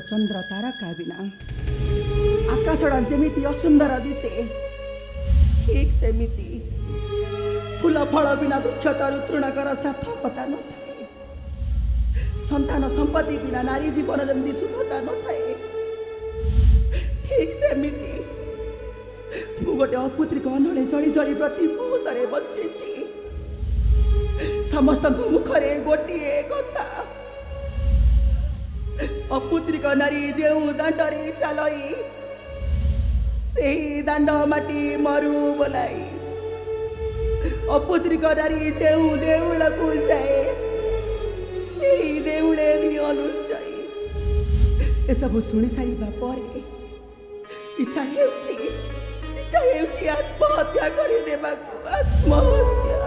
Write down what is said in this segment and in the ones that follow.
चंद्र तारका बिना आकाशड़ा जमीती असुंदर दिसे ठीक सेमिति फूल फल बिना वृक्षतर तृणकर सार्थकता न थाए संतान संपत्ति बिना नारी जीवन जमी शुद्धता न थाए ठीक सेमिति मु गोटे अपुत्रिक अनड़े जली जली प्रति मुहूर्त बची समस्त मुखरे गोटे कथा अपुत्रिक नारी जो दांडरे चलई से दांड माटी मरु बोलाई अपुत्रिक नारी जो देउल को जाए से देउले दियो लुचाई ए सब सुनी सारिबा परे इच्छा हेउची आत्महत्या करि देबाकू आत्महत्या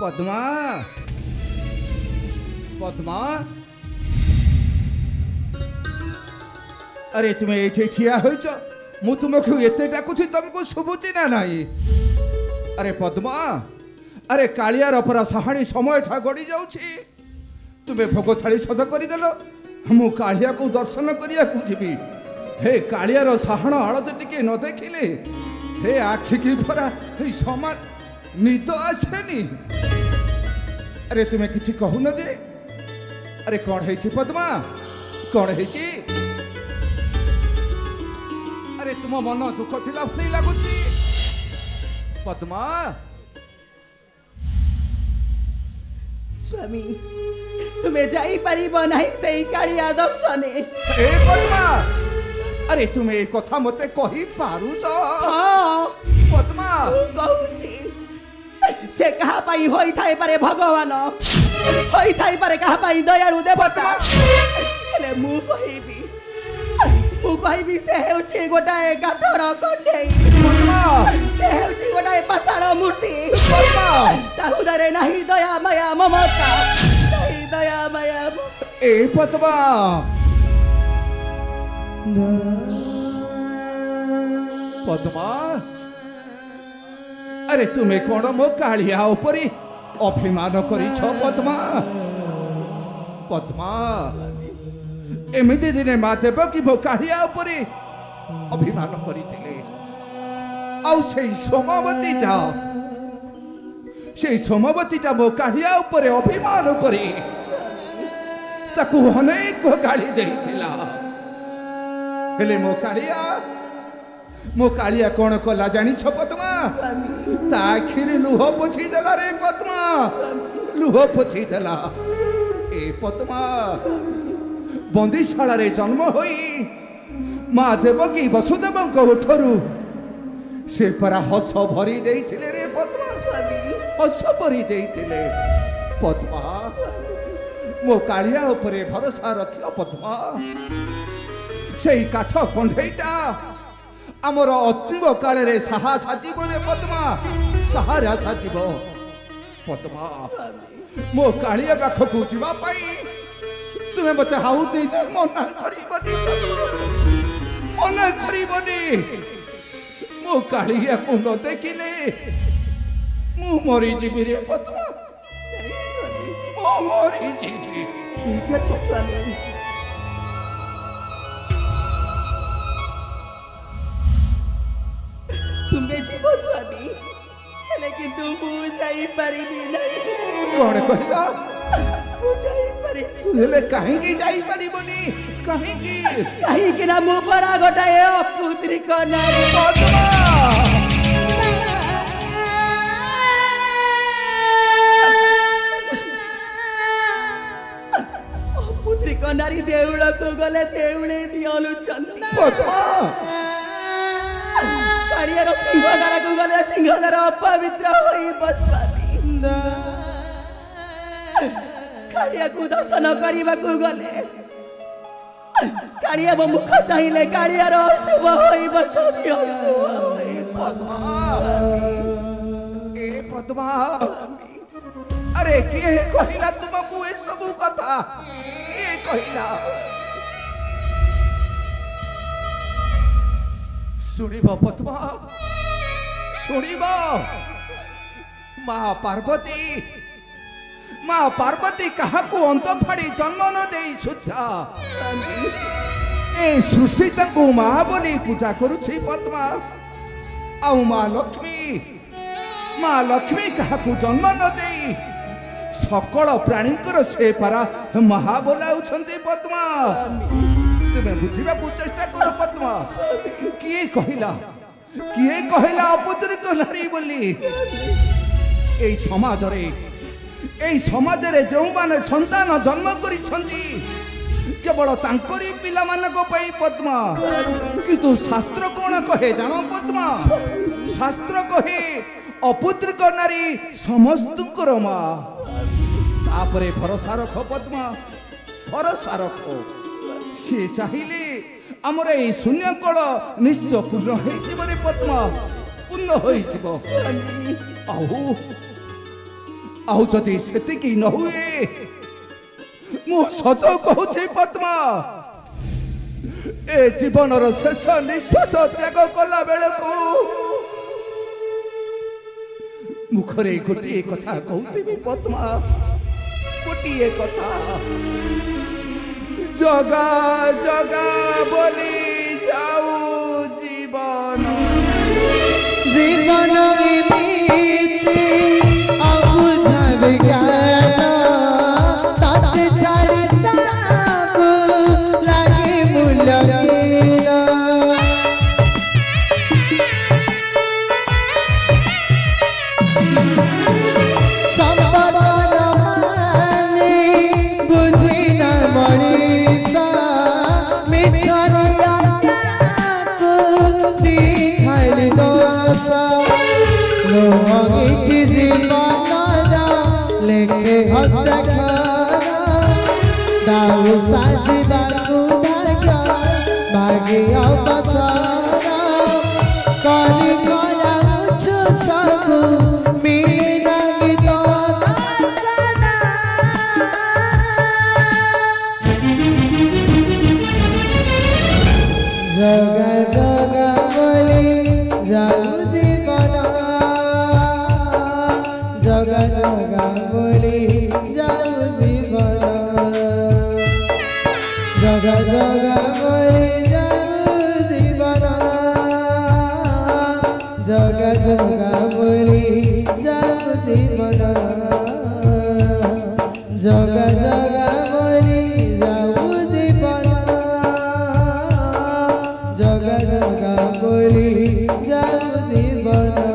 पद्मा पद्मा अरे तुम्हें ये ठिया होइछ मु तुमको एते डाकुछि तुमको सुबुची ना नाही अरे पद्मा अरे कालियार अपरा सहाणी समय ठा गड़ी जाउछि तुम्हें भोग थाली सज करि देलो मु कालिया को दर्शन करिया को जीवी हे कालियार सहाण आळत टिके न देखिले हे आखि की भरा हे समान निद आसेनी अरे तुम्हें किसी कहू न जे अरे कौन है पद्मा कौन है अरे तुम मन दुख थिला भली लागुची पद्मा स्वामी तुम्हें जाई परिबो नाही सेई कालिया दर्शने ए पद्मा अरे तुम्हें ए कथा मते कहि पारुछ हां पद्मा कहूची से कहा पाई होई थाई पारे भगवान होई थाई पारे कहा पाई दयालु देवता हेले मु कहिबी से हेउची गोटाए काठर कंढेई से हेउची गोटाए पाषाण मूर्ति ताहुदरे नाही दया माया ममता नाही दया माया ए पद्मा पद्मा अरे तुम्हें कौन मो कालिया उपरी अभिमान करिछ पद्मा पद्मा एमिति दिने मा देव कि मो कालिया उपरी अभिमान करिथिले आउ से सोमवतीटा मो कालिया उपरे अभिमान करी ताकू अनेक गाली देइथिला हेले मो कालिया कौन कला जानी छ पद्मा ताखिर लुह पोछि देला रे पद्मा लुह पोछि देला ए पद्मा बंदीशाला रे जन्म होई मां देवकी वसुदेवଙ୍କ उठरू से परा हस भरी देइथिले रे पद्मा हस भरी देइथिले पद्मा मो कालिया उपरे भरोसा रखियो पद्मा सेई काठ कंढेईटा आमर अतीब काले रे साहा साजिब रे पद्मा सहारा साजिब पद्मा मो कालिया पाखकू जीवा पाई तुम्हें मते हाउ दे मना करिबनी मो कालिया को न देखिले मु मरी जीवी रे पद्मा मो मरी जीवी ठीक अछि स्वामी तुम्हें जीव स्वामी लेकिन तुम जाई परिबी नहीं कौन कहला जाई परिबी हेले कहीं की जाई परिबनी कहीं की ना मु परा गोटाए अपुत्रिक नारी पद्मा अपुत्रिक नारी देउल को गले देउले दियलु चंदी पद्मा कालियार सिंहदार को गले सिंहदार अपवित्र होई बस्वामी कालिया को दर्शन करबा को गले कालिया मो मुख चाहिले कालियार अशुभ होई बस्वामी अशुभ होई पद्मा ए पद्मा अरे किए कहिला तुमको ए सब कथा किए कहिला सुनिब पद्मा शुणिब माँ पार्वती काहाकू अंत फाड़ी जन्म न दे सुद्धा ए सृष्टि ताकू माँ बोली पूजा करुछि पद्मा आउ माँ लक्ष्मी काहाकू जन्म न दे सकल प्राणीकर से पारा महा बोलाउछन्ति पद्मा तुम्हें बुझा चेष्टा कर पद्मा किए कहला अपुत्रिक नारी बोली समाज रे जो माने संतान जन्म करिछन्ति केवल तांकरी पिला मानक पई पद्मा किंतु शास्त्र कोन कहे जानो पद्मा शास्त्र कहे अपुत्रिक नारी समस्तकर माँ तापरे भरोसा रख पद्मा भरोसा रख सी चाहिए आमर ये शून्य कल निश्चय पूर्ण हो पद्मा पूर्ण होदी से न हुए मु सत कहूँ पद्मा ए जीवन शेष निश्वास त्याग कला बेल को मुखरे गोटे कथा कहूथी पद्मा गोटे कथा जगा जगा बोली जाऊ जीवन जीवन एमिति अबुझाबे ज्ञान तत छाड़ी सब लागे मूल्यहीन संपन्न माने बुझी न मनीष मिछरिया दिखाई दोष लोहित जीवन लेखे हस्तक्षर दाऊ साजिबाकू भाग्य भाग्य अवसर कली कराउछु सबु मिली नाही तो जगा जगा बोली जाऊ जीवन जगा जगा बोली जाऊ जीवन जगा जगा बोली जाऊ जीवन जगा जगा बोली जाऊ जीवन जगा जगा बोली जाऊ जीवन जगा जगा बोली जाऊ जीवन।